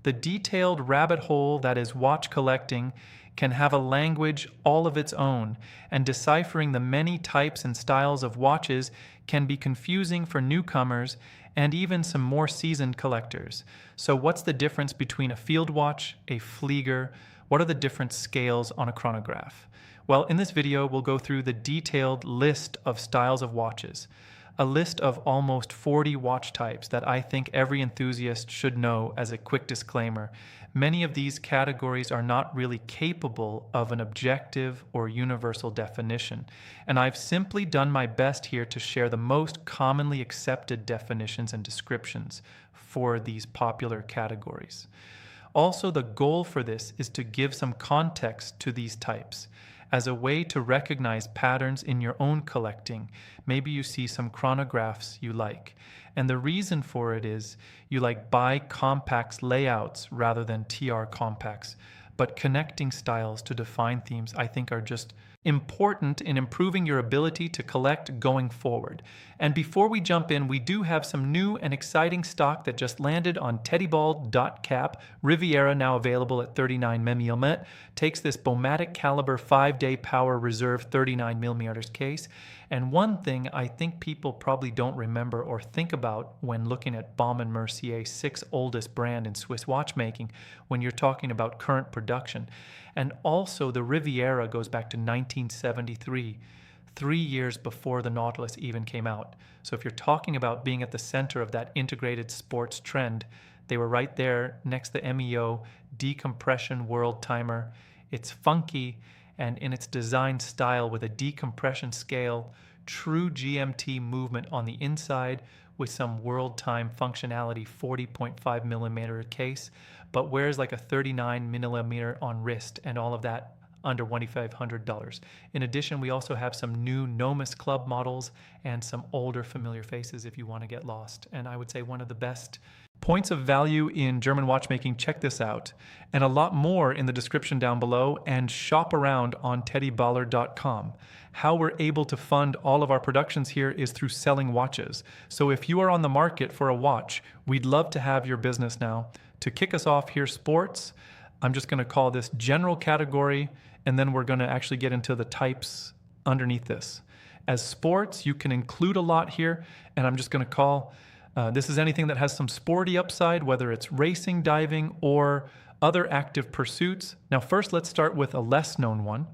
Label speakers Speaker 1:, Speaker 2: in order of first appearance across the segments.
Speaker 1: The detailed rabbit hole that is watch collecting can have a language all of its own, and deciphering the many types and styles of watches can be confusing for newcomers and even some more seasoned collectors. So what's the difference between a field watch, a Flieger? What are the different scales on a chronograph? Well, in this video, we'll go through the detailed list of styles of watches, a list of almost 40 watch types that I think every enthusiast should know. As a quick disclaimer, many of these categories are not really capable of an objective or universal definition, and I've simply done my best here to share the most commonly accepted definitions and descriptions for these popular categories. Also, the goal for this is to give some context to these types as a way to recognize patterns in your own collecting. Maybe you see some chronographs you like, and the reason for it is you like bi-compacts layouts rather than TR compacts, but connecting styles to define themes I think are just important in improving your ability to collect going forward. And before we jump in, we do have some new and exciting stock that just landed on teddyball.cap. Riviera, now available at 39mm, takes this Bowmatic caliber 5-day power reserve 39mm case. And one thing I think people probably don't remember or think about when looking at Baume & Mercier's sixth oldest brand in Swiss watchmaking when you're talking about current production. And also the Riviera goes back to 1973, 3 years before the Nautilus even came out. So if you're talking about being at the center of that integrated sports trend, they were right there next to the MEO decompression world timer. It's funky and in its design style with a decompression scale, true GMT movement on the inside with some world time functionality 40.5mm case, but wears like a 39mm on wrist, and all of that under $2,500. In addition, we also have some new Nomis Club models and some older familiar faces if you want to get lost. And I would say one of the best points of value in German watchmaking. Check this out, and a lot more in the description down below, and shop around on teddyballer.com. How we're able to fund all of our productions here is through selling watches. So if you are on the market for a watch, we'd love to have your business now. To kick us off here, sports, I'm just going to call this general category, and then we're going to actually get into the types underneath this. As sports, you can include a lot here, and I'm just going to call this is anything that has some sporty upside, whether it's racing, diving, or other active pursuits. Now first, let's start with a less known one.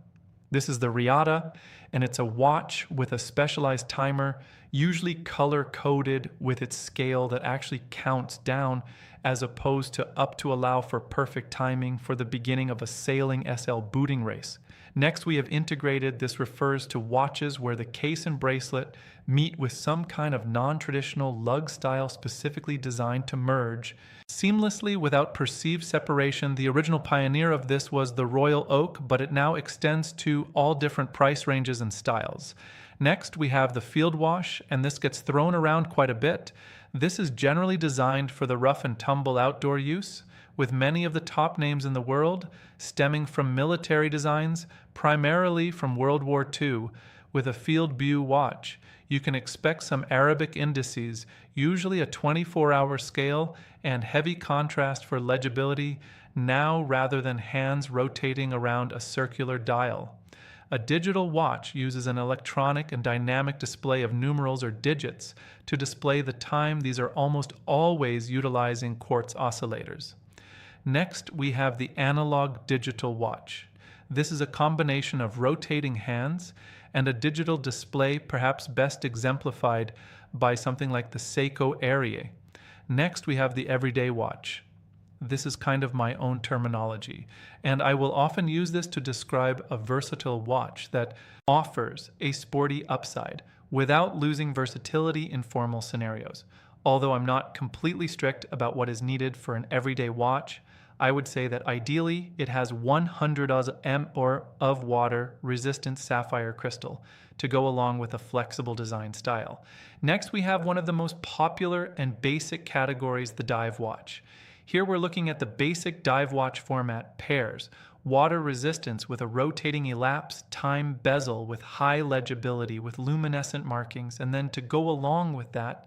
Speaker 1: This is the Riata, and it's a watch with a specialized timer, usually color-coded with its scale that actually counts down as opposed to up to allow for perfect timing for the beginning of a sailing SL booting race. Next, we have integrated. This refers to watches where the case and bracelet meet with some kind of non-traditional lug style specifically designed to merge seamlessly without perceived separation. The original pioneer of this was the Royal Oak, but it now extends to all different price ranges and styles. Next, we have the Field Wash, and this gets thrown around quite a bit. This is generally designed for the rough and tumble outdoor use, with many of the top names in the world stemming from military designs, primarily from World War II. With a Field View watch, you can expect some Arabic indices, usually a 24-hour scale, and heavy contrast for legibility now rather than hands rotating around a circular dial. A digital watch uses an electronic and dynamic display of numerals or digits to display the time. These are almost always utilizing quartz oscillators. Next, we have the analog digital watch. This is a combination of rotating hands and a digital display, perhaps best exemplified by something like the Seiko Arie. Next, we have the everyday watch. This is kind of my own terminology, and I will often use this to describe a versatile watch that offers a sporty upside without losing versatility in formal scenarios. Although I'm not completely strict about what is needed for an everyday watch, I would say that ideally it has 100 of water resistant sapphire crystal to go along with a flexible design style. Next, we have one of the most popular and basic categories, the dive watch. Here we're looking at the basic dive watch format pairs, water resistance with a rotating elapsed time bezel with high legibility with luminescent markings, and then to go along with that,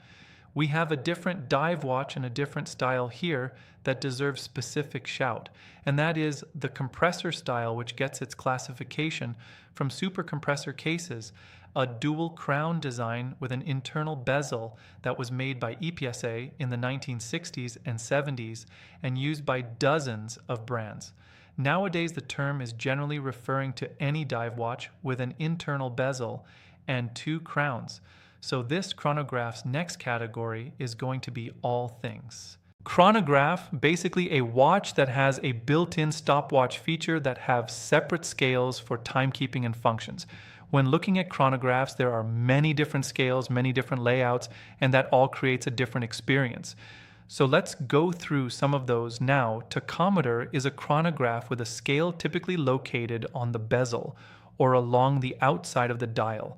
Speaker 1: We have a different dive watch and a different style here that deserves specific shout, and that is the compressor style, which gets its classification from super compressor cases, a dual crown design with an internal bezel that was made by EPSA in the 1960s and 70s and used by dozens of brands. Nowadays, the term is generally referring to any dive watch with an internal bezel and two crowns. So this chronograph's next category is going to be all things. Chronograph, basically a watch that has a built-in stopwatch feature that have separate scales for timekeeping and functions. When looking at chronographs, there are many different scales, many different layouts, and that all creates a different experience. So let's go through some of those now. Tachometer is a chronograph with a scale typically located on the bezel or along the outside of the dial.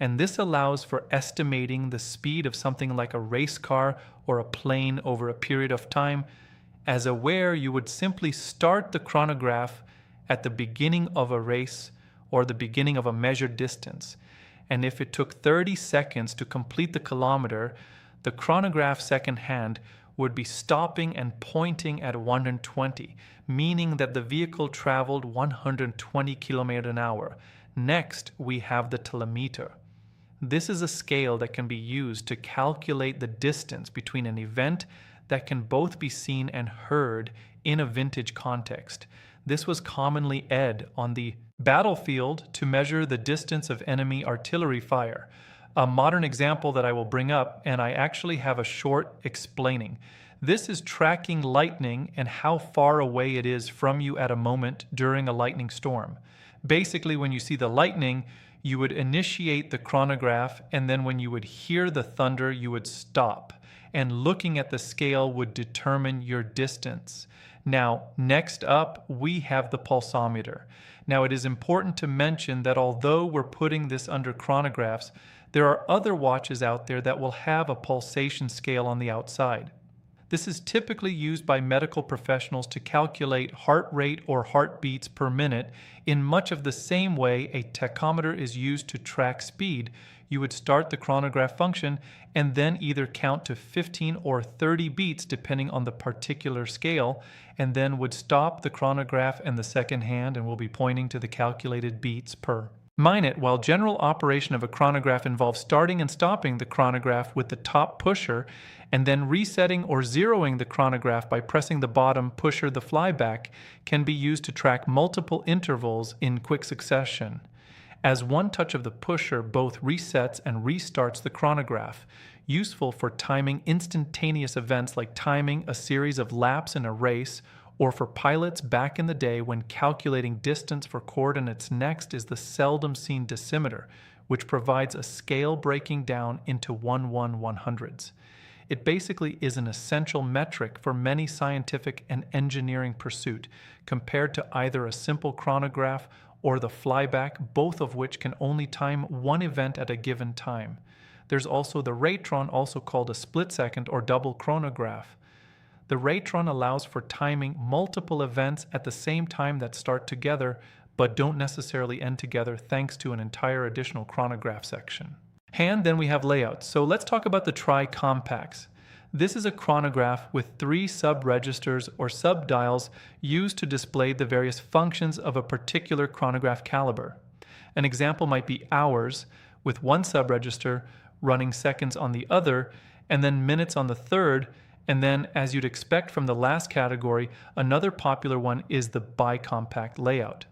Speaker 1: And this allows for estimating the speed of something like a race car or a plane over a period of time. As a wearer, you would simply start the chronograph at the beginning of a race or the beginning of a measured distance. And if it took 30 seconds to complete the kilometer, the chronograph second hand would be stopping and pointing at 120, meaning that the vehicle traveled 120 km an hour. Next, we have the telemeter. This is a scale that can be used to calculate the distance between an event that can both be seen and heard in a vintage context. This was commonly ED on the battlefield to measure the distance of enemy artillery fire. A modern example that I will bring up, and I actually have a short explaining. This is tracking lightning and how far away it is from you at a moment during a lightning storm. Basically, when you see the lightning, you would initiate the chronograph, and then when you would hear the thunder, you would stop. And looking at the scale would determine your distance. Now, next up, we have the pulsometer. Now, it is important to mention that although we're putting this under chronographs, there are other watches out there that will have a pulsation scale on the outside. This is typically used by medical professionals to calculate heart rate or heartbeats per minute in much of the same way a tachometer is used to track speed. You would start the chronograph function and then either count to 15 or 30 beats depending on the particular scale, and then would stop the chronograph and the second hand and will be pointing to the calculated beats per minute. While general operation of a chronograph involves starting and stopping the chronograph with the top pusher and then resetting or zeroing the chronograph by pressing the bottom pusher, the flyback can be used to track multiple intervals in quick succession. As one touch of the pusher both resets and restarts the chronograph, useful for timing instantaneous events like timing a series of laps in a race, or for pilots back in the day when calculating distance for coordinates. Next is the seldom seen decimeter, which provides a scale breaking down into 1/100ths. It basically is an essential metric for many scientific and engineering pursuit, compared to either a simple chronograph or the flyback, both of which can only time one event at a given time. There's also the Raytron, also called a split second or double chronograph. The Raytron allows for timing multiple events at the same time that start together but don't necessarily end together, thanks to an entire additional chronograph section. Hand, then we have layouts. So let's talk about the tri-compacts. This is a chronograph with 3 sub-registers or sub-dials used to display the various functions of a particular chronograph caliber. An example might be hours, with one sub-register running seconds on the other, and then minutes on the third. And then, as you'd expect from the last category, another popular one is the bicompact layout.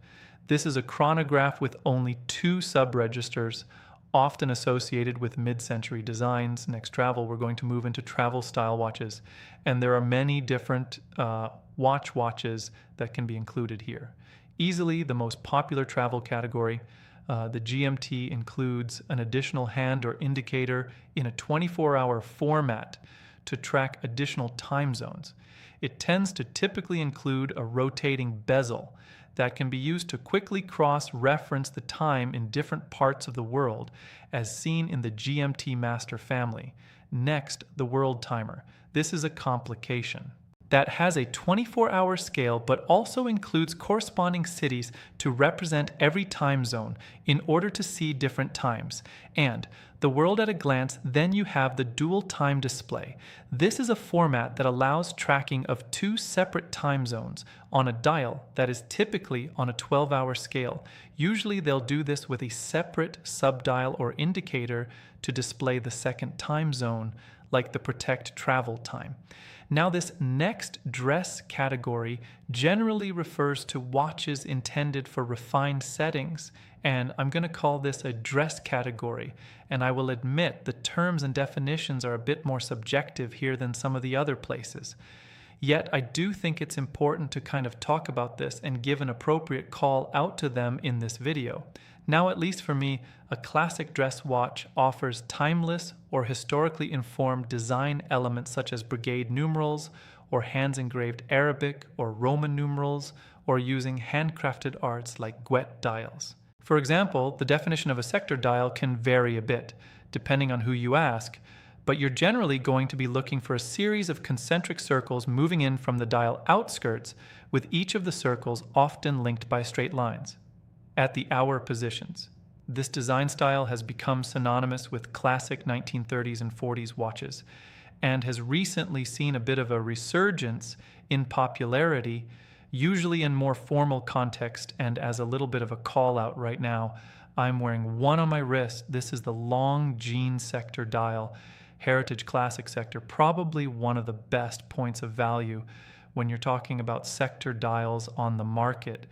Speaker 1: This is a chronograph with only 2 sub-registers, often associated with mid-century designs. Next travel, we're going to move into travel-style watches. And there are many different watches that can be included here. Easily the most popular travel category, the GMT includes an additional hand or indicator in a 24-hour format to track additional time zones. It tends to typically include a rotating bezel that can be used to quickly cross-reference the time in different parts of the world, as seen in the GMT master family. Next, the world timer. This is a complication. that has a 24-hour scale but also includes corresponding cities to represent every time zone in order to see different times. And the world at a glance, then you have the dual time display. This is a format that allows tracking of two separate time zones on a dial that is typically on a 12-hour scale. Usually they'll do this with a separate subdial or indicator to display the second time zone, like the protect travel time. Now, this next dress category generally refers to watches intended for refined settings, and I'm going to call this a dress category. And I will admit the terms and definitions are a bit more subjective here than some of the other places. Yet I do think it's important to kind of talk about this and give an appropriate call out to them in this video. Now, at least for me, a classic dress watch offers timeless or historically informed design elements such as brigade numerals or hands-engraved Arabic or Roman numerals, or using handcrafted arts like Gouet dials. For example, the definition of a sector dial can vary a bit, depending on who you ask, but you're generally going to be looking for a series of concentric circles moving in from the dial outskirts, with each of the circles often linked by straight lines. At the hour positions, this design style has become synonymous with classic 1930s and 40s watches, and has recently seen a bit of a resurgence in popularity, usually in more formal context. And as a little bit of a call out right now, I'm wearing one on my wrist. This is the long Jean sector dial, Heritage Classic sector, probably one of the best points of value when you're talking about sector dials on the market.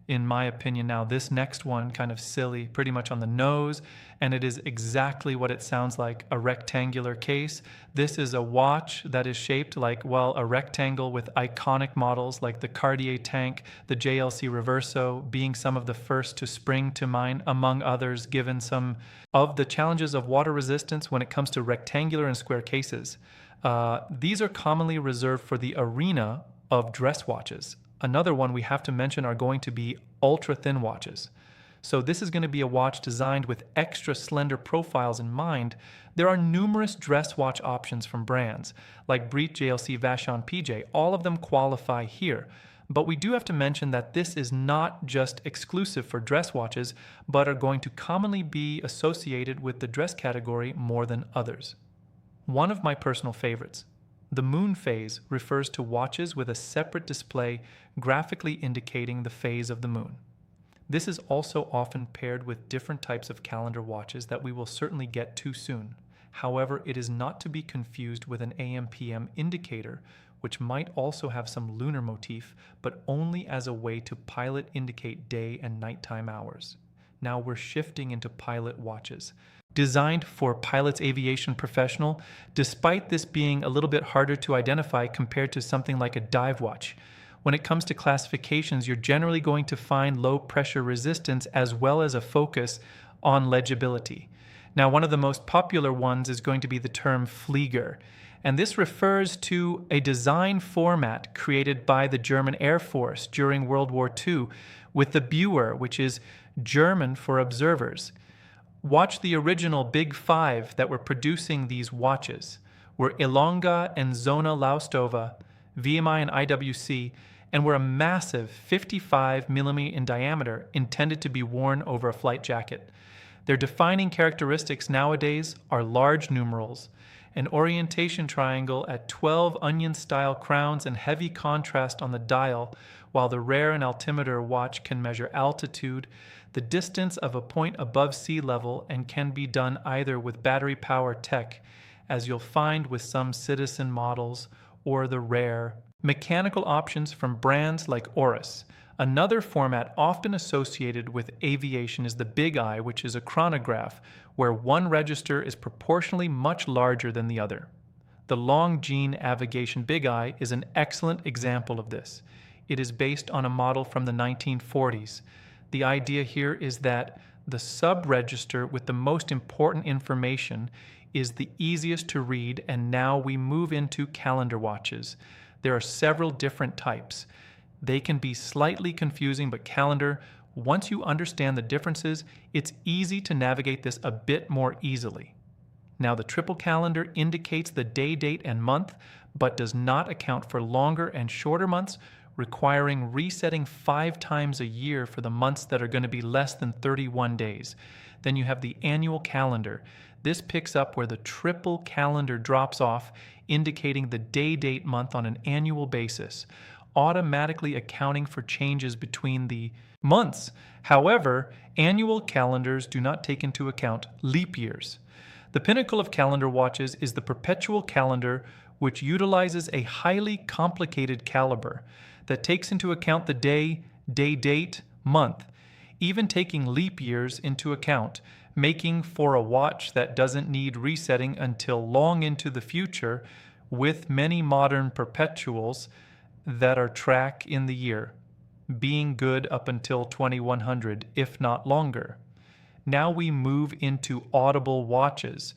Speaker 1: In my opinion now, this next one, kind of silly, pretty much on the nose, and it is exactly what it sounds like, a rectangular case. This is a watch that is shaped like, well, a rectangle with iconic models like the Cartier Tank, the JLC Reverso being some of the first to spring to mind, among others, given some of the challenges of water resistance when it comes to rectangular and square cases. These are commonly reserved for the arena of dress watches. Another one we have to mention are going to be ultra-thin watches. So this is going to be a watch designed with extra slender profiles in mind. There are numerous dress watch options from brands like Breet, JLC, Vacheron, PJ. All of them qualify here. But we do have to mention that this is not just exclusive for dress watches, but are going to commonly be associated with the dress category more than others. One of my personal favorites, the moon phase, refers to watches with a separate display graphically indicating the phase of the moon. This is also often paired with different types of calendar watches that we will certainly get to soon. However, it is not to be confused with an AM/PM indicator, which might also have some lunar motif, but only as a way to pilot indicate day and nighttime hours. Now we're shifting into pilot watches. Designed for pilot's aviation professional, despite this being a little bit harder to identify compared to something like a dive watch. When it comes to classifications, you're generally going to find low pressure resistance as well as a focus on legibility. Now, one of the most popular ones is going to be the term Flieger, and this refers to a design format created by the German Air Force during World War II with the Buer, which is German for observers. Watch the original Big Five that were producing these watches were Ilonga and Zona Laustova, VMI and IWC, and were a massive 55 millimeter in diameter intended to be worn over a flight jacket. Their defining characteristics nowadays are large numerals, an orientation triangle at 12 onion-style crowns, and heavy contrast on the dial, while the rare and altimeter watch can measure altitude, the distance of a point above sea level, and can be done either with battery power tech, as you'll find with some Citizen models, or the rare mechanical options from brands like Oris. Another format often associated with aviation is the Big Eye, which is a chronograph, where one register is proportionally much larger than the other. The Long Jean Avigation Big Eye is an excellent example of this. It is based on a model from the 1940s. The idea here is that the sub-register with the most important information is the easiest to read, and now we move into calendar watches. There are several different types. They can be slightly confusing, but calendar, once you understand the differences, it's easy to navigate this a bit more easily. Now, the triple calendar indicates the day, date, and month, but does not account for longer and shorter months, requiring resetting 5 times a year for the months that are going to be less than 31 days. Then you have the annual calendar. This picks up where the triple calendar drops off, indicating the day-date month on an annual basis, automatically accounting for changes between the months. However, annual calendars do not take into account leap years. The pinnacle of calendar watches is the perpetual calendar, which utilizes a highly complicated caliber that takes into account the day, date, month, even taking leap years into account, making for a watch that doesn't need resetting until long into the future, with many modern perpetuals that are track in the year, being good up until 2100, if not longer. Now we move into audible watches.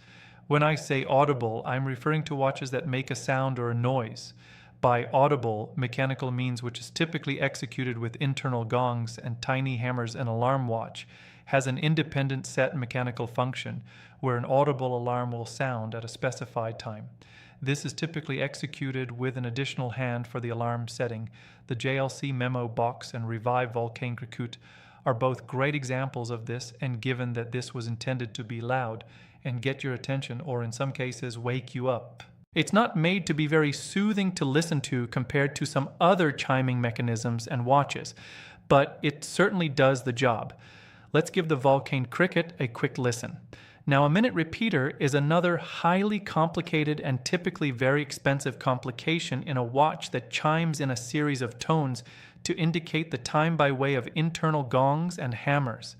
Speaker 1: When I say audible, I'm referring to watches that make a sound or a noise. By audible, mechanical means which is typically executed with internal gongs and tiny hammers. An alarm watch has an independent set mechanical function where an audible alarm will sound at a specified time. This is typically executed with an additional hand for the alarm setting. The JLC Memo Box and Revive Volcane Cricut are both great examples of this, and given that this was intended to be loud and get your attention, or in some cases wake you up. It's not made to be very soothing to listen to compared to some other chiming mechanisms and watches, but it certainly does the job. Let's give the Volcane Cricut a quick listen. Now, a minute repeater is another highly complicated and typically very expensive complication in a watch that chimes in a series of tones to indicate the time by way of internal gongs and hammers.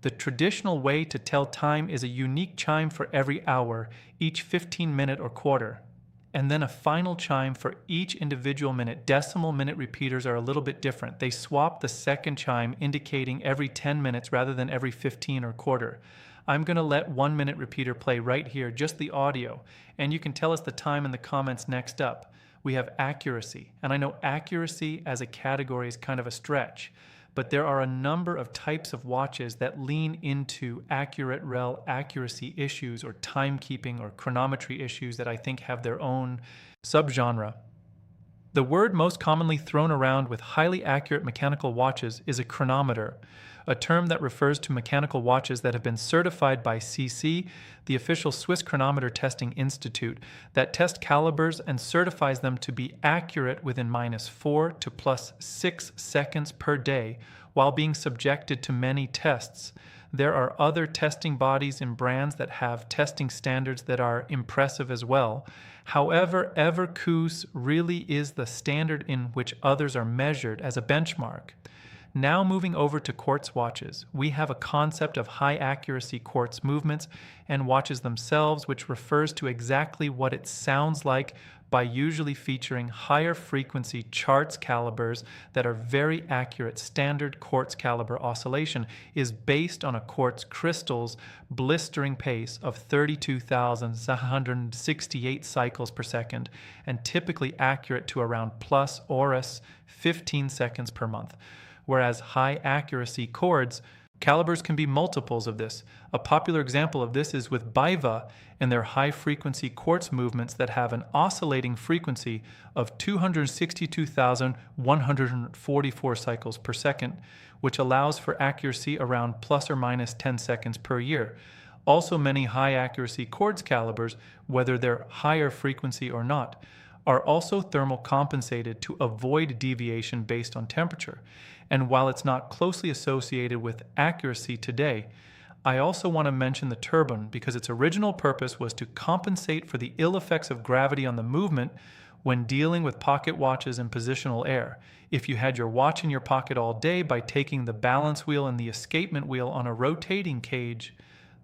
Speaker 1: The traditional way to tell time is a unique chime for every hour, each 15-minute or quarter, and then a final chime for each individual minute. Decimal minute repeaters are a little bit different. They swap the second chime, indicating every 10 minutes rather than every 15 or quarter. I'm going to let 1 minute repeater play right here, just the audio, and you can tell us the time in the comments next up. We have accuracy, and I know accuracy as a category is kind of a stretch, but there are a number of types of watches that lean into accurate rel accuracy issues or timekeeping or chronometry issues that I think have their own subgenre. The word most commonly thrown around with highly accurate mechanical watches is a chronometer, a term that refers to mechanical watches that have been certified by CC, the official Swiss Chronometer Testing Institute, that test calibers and certifies them to be accurate within -4 to +6 seconds per day while being subjected to many tests. There are other testing bodies and brands that have testing standards that are impressive as well. However, Evercus really is the standard in which others are measured as a benchmark. Now moving over to quartz watches, we have a concept of high accuracy quartz movements and watches themselves, which refers to exactly what it sounds like by usually featuring higher frequency charts calibers that are very accurate. Standard quartz caliber oscillation is based on a quartz crystal's blistering pace of 32,768 cycles per second and typically accurate to around plus or 15 seconds per month. Whereas high accuracy chords, calibers can be multiples of this. A popular example of this is with Biva and their high frequency quartz movements that have an oscillating frequency of 262,144 cycles per second, which allows for accuracy around plus or minus 10 seconds per year. Also, many high accuracy quartz calibers, whether they're higher frequency or not, are also thermal compensated to avoid deviation based on temperature. And while it's not closely associated with accuracy today, I also want to mention the turbine because its original purpose was to compensate for the ill effects of gravity on the movement when dealing with pocket watches in positional air. If you had your watch in your pocket all day by taking the balance wheel and the escapement wheel on a rotating cage,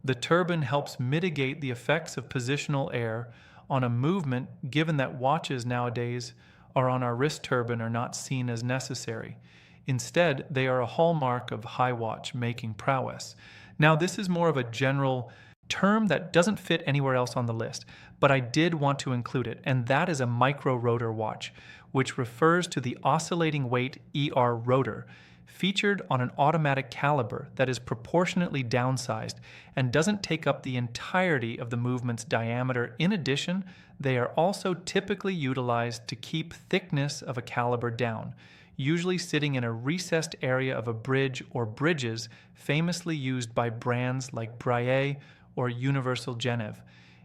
Speaker 1: the turbine helps mitigate the effects of positional air on a movement, given that watches nowadays are on our wrist turbine are not seen as necessary. Instead, they are a hallmark of high watch making prowess. Now, this is more of a general term that doesn't fit anywhere else on the list, but I did want to include it, and that is a micro rotor watch, which refers to the oscillating weight ER rotor, featured on an automatic caliber that is proportionately downsized and doesn't take up the entirety of the movement's diameter. In addition, they are also typically utilized to keep thickness of a caliber down, usually sitting in a recessed area of a bridge or bridges, famously used by brands like Braille or Universal Genève.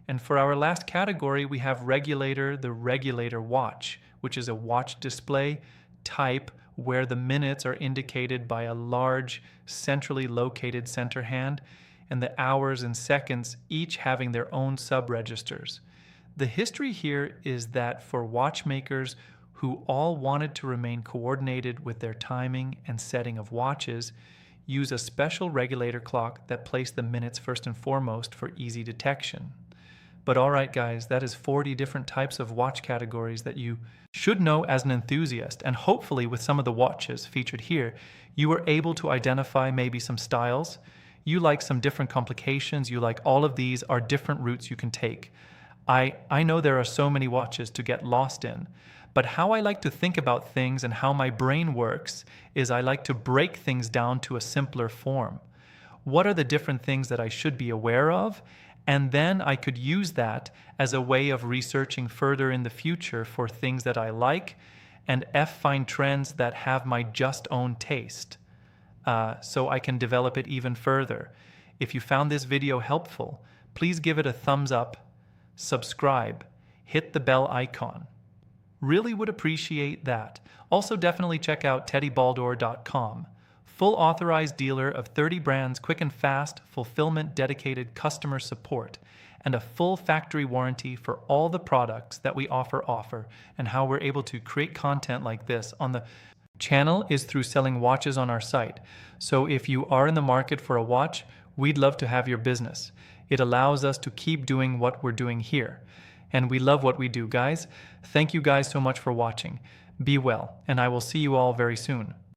Speaker 1: And for our last category, we have regulator, the regulator watch, which is a watch display type where the minutes are indicated by a large, centrally located center hand, and the hours and seconds each having their own sub-registers. The history here is that for watchmakers who all wanted to remain coordinated with their timing and setting of watches, use a special regulator clock that placed the minutes first and foremost for easy detection. But alright guys, that is 40 different types of watch categories that you should know as an enthusiast, and hopefully with some of the watches featured here, you were able to identify maybe some styles. You like some different complications, you like all of these are different routes you can take. I know there are so many watches to get lost in, but how I like to think about things and how my brain works is I like to break things down to a simpler form. What are the different things that I should be aware of? And then I could use that as a way of researching further in the future for things that I like and find trends that have my just own taste. So I can develop it even further. If you found this video helpful, please give it a thumbs up, subscribe, hit the bell icon. Really would appreciate that. Also definitely check out teddybaldor.com. Full authorized dealer of 30 brands, quick and fast, fulfillment dedicated customer support, and a full factory warranty for all the products that we offer, and how we're able to create content like this on the channel is through selling watches on our site. So if you are in the market for a watch, we'd love to have your business. It allows us to keep doing what we're doing here. And we love what we do, guys. Thank you guys so much for watching. Be well, and I will see you all very soon.